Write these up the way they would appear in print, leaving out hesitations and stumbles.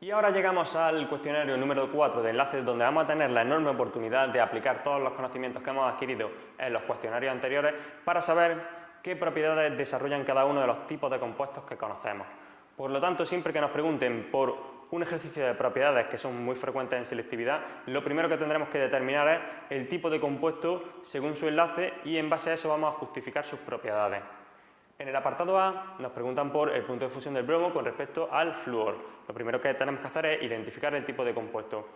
Y ahora llegamos al cuestionario número 4 de enlaces, donde vamos a tener la enorme oportunidad de aplicar todos los conocimientos que hemos adquirido en los cuestionarios anteriores para saber qué propiedades desarrollan cada uno de los tipos de compuestos que conocemos. Por lo tanto, siempre que nos pregunten por un ejercicio de propiedades que son muy frecuentes en selectividad, lo primero que tendremos que determinar es el tipo de compuesto según su enlace y en base a eso vamos a justificar sus propiedades. En el apartado A nos preguntan por el punto de fusión del bromo con respecto al flúor. Lo primero que tenemos que hacer es identificar el tipo de compuesto.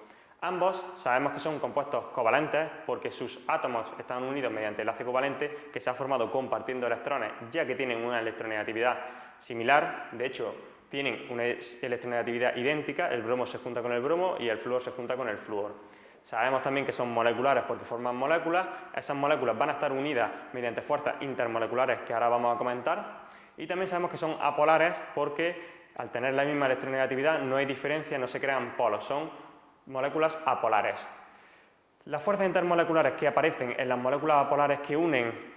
Ambos sabemos que son compuestos covalentes porque sus átomos están unidos mediante enlace covalente que se ha formado compartiendo electrones, ya que tienen una electronegatividad similar. De hecho, tienen una electronegatividad idéntica, el bromo se junta con el bromo y el flúor se junta con el flúor. Sabemos también que son moleculares porque forman moléculas. Esas moléculas van a estar unidas mediante fuerzas intermoleculares que ahora vamos a comentar. Y también sabemos que son apolares porque al tener la misma electronegatividad no hay diferencia, no se crean polos, son moléculas apolares. Las fuerzas intermoleculares que aparecen en las moléculas apolares que unen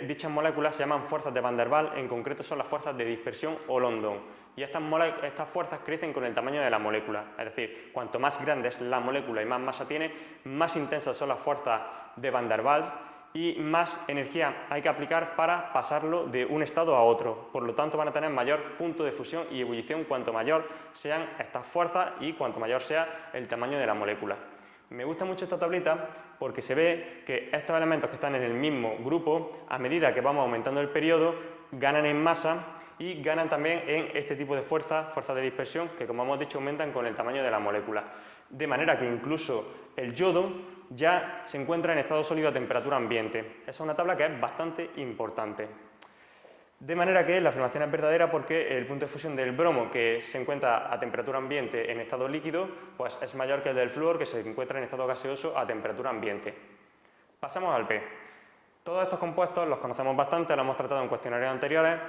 dichas moléculas se llaman fuerzas de Van der Waals, en concreto son las fuerzas de dispersión o London. Y estas fuerzas crecen con el tamaño de la molécula, es decir, cuanto más grande es la molécula y más masa tiene, más intensas son las fuerzas de Van der Waals y más energía hay que aplicar para pasarlo de un estado a otro. Por lo tanto, van a tener mayor punto de fusión y ebullición cuanto mayor sean estas fuerzas y cuanto mayor sea el tamaño de la molécula. Me gusta mucho esta tablita porque se ve que estos elementos que están en el mismo grupo, a medida que vamos aumentando el periodo, ganan en masa y ganan también en este tipo de fuerzas de dispersión, que como hemos dicho aumentan con el tamaño de la molécula. De manera que incluso el yodo ya se encuentra en estado sólido a temperatura ambiente. Esa es una tabla que es bastante importante. De manera que la afirmación es verdadera porque el punto de fusión del bromo, que se encuentra a temperatura ambiente en estado líquido, pues es mayor que el del flúor, que se encuentra en estado gaseoso a temperatura ambiente. Pasamos al B. Todos estos compuestos los conocemos bastante, los hemos tratado en cuestionarios anteriores,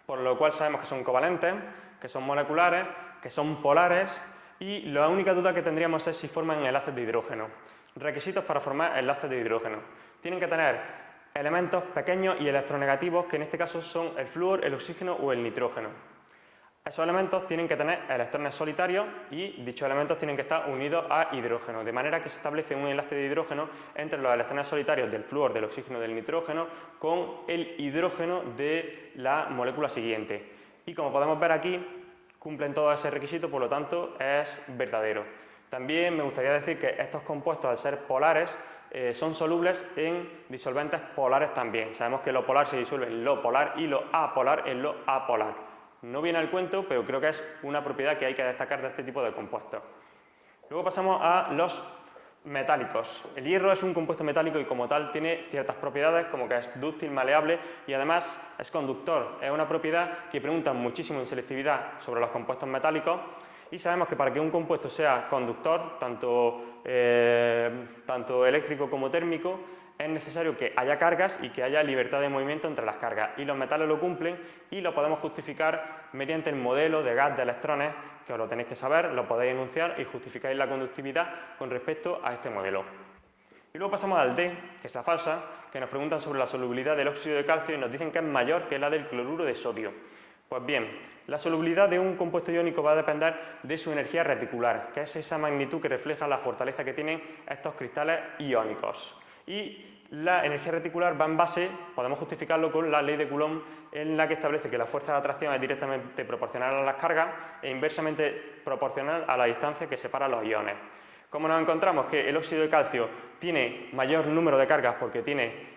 por lo cual sabemos que son covalentes, que son moleculares, que son polares y la única duda que tendríamos es si forman enlaces de hidrógeno. Requisitos para formar enlaces de hidrógeno. Tienen que tener elementos pequeños y electronegativos, que en este caso son el flúor, el oxígeno o el nitrógeno. Esos elementos tienen que tener electrones solitarios y dichos elementos tienen que estar unidos a hidrógeno, de manera que se establece un enlace de hidrógeno entre los electrones solitarios del flúor, del oxígeno, del nitrógeno con el hidrógeno de la molécula siguiente. Y como podemos ver aquí, cumplen todos ese requisito, por lo tanto es verdadero. También me gustaría decir que estos compuestos, al ser polares, son solubles en disolventes polares también. Sabemos que lo polar se disuelve en lo polar y lo apolar en lo apolar. No viene al cuento, pero creo que es una propiedad que hay que destacar de este tipo de compuestos. Luego pasamos a los metálicos. El hierro es un compuesto metálico y como tal tiene ciertas propiedades como que es dúctil, maleable y además es conductor. Es una propiedad que preguntan muchísimo en selectividad sobre los compuestos metálicos y sabemos que para que un compuesto sea conductor, tanto eléctrico como térmico, es necesario que haya cargas y que haya libertad de movimiento entre las cargas, y los metales lo cumplen y lo podemos justificar mediante el modelo de gas de electrones, que os lo tenéis que saber, lo podéis enunciar y justificáis la conductividad con respecto a este modelo. Y luego pasamos al D, que es la falsa, que nos preguntan sobre la solubilidad del óxido de calcio y nos dicen que es mayor que la del cloruro de sodio. Pues bien, la solubilidad de un compuesto iónico va a depender de su energía reticular, que es esa magnitud que refleja la fortaleza que tienen estos cristales iónicos. Y la energía reticular va en base, podemos justificarlo con la ley de Coulomb, en la que establece que la fuerza de atracción es directamente proporcional a las cargas e inversamente proporcional a la distancia que separa los iones. Como nos encontramos que el óxido de calcio tiene mayor número de cargas porque tiene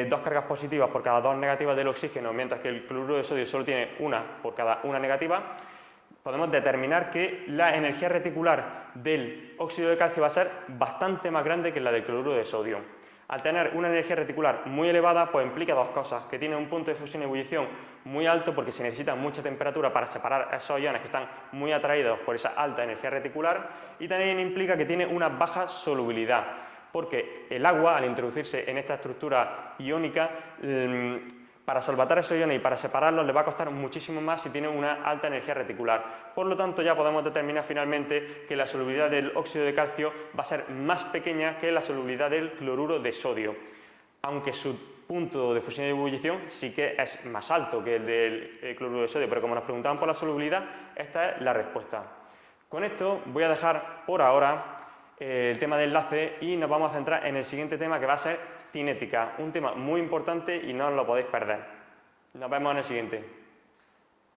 dos cargas positivas por cada dos negativas del oxígeno, mientras que el cloruro de sodio solo tiene una por cada una negativa, podemos determinar que la energía reticular del óxido de calcio va a ser bastante más grande que la del cloruro de sodio. Al tener una energía reticular muy elevada, pues implica dos cosas, que tiene un punto de fusión y ebullición muy alto porque se necesita mucha temperatura para separar esos iones que están muy atraídos por esa alta energía reticular, y también implica que tiene una baja solubilidad, porque el agua, al introducirse en esta estructura iónica, para solvatar esos iones y para separarlos le va a costar muchísimo más si tiene una alta energía reticular. Por lo tanto, ya podemos determinar finalmente que la solubilidad del óxido de calcio va a ser más pequeña que la solubilidad del cloruro de sodio, aunque su punto de fusión y ebullición sí que es más alto que el del cloruro de sodio, pero como nos preguntaban por la solubilidad, esta es la respuesta. Con esto voy a dejar por ahora el tema de enlace y nos vamos a centrar en el siguiente tema, que va a ser cinética, un tema muy importante y no os lo podéis perder. Nos vemos en el siguiente.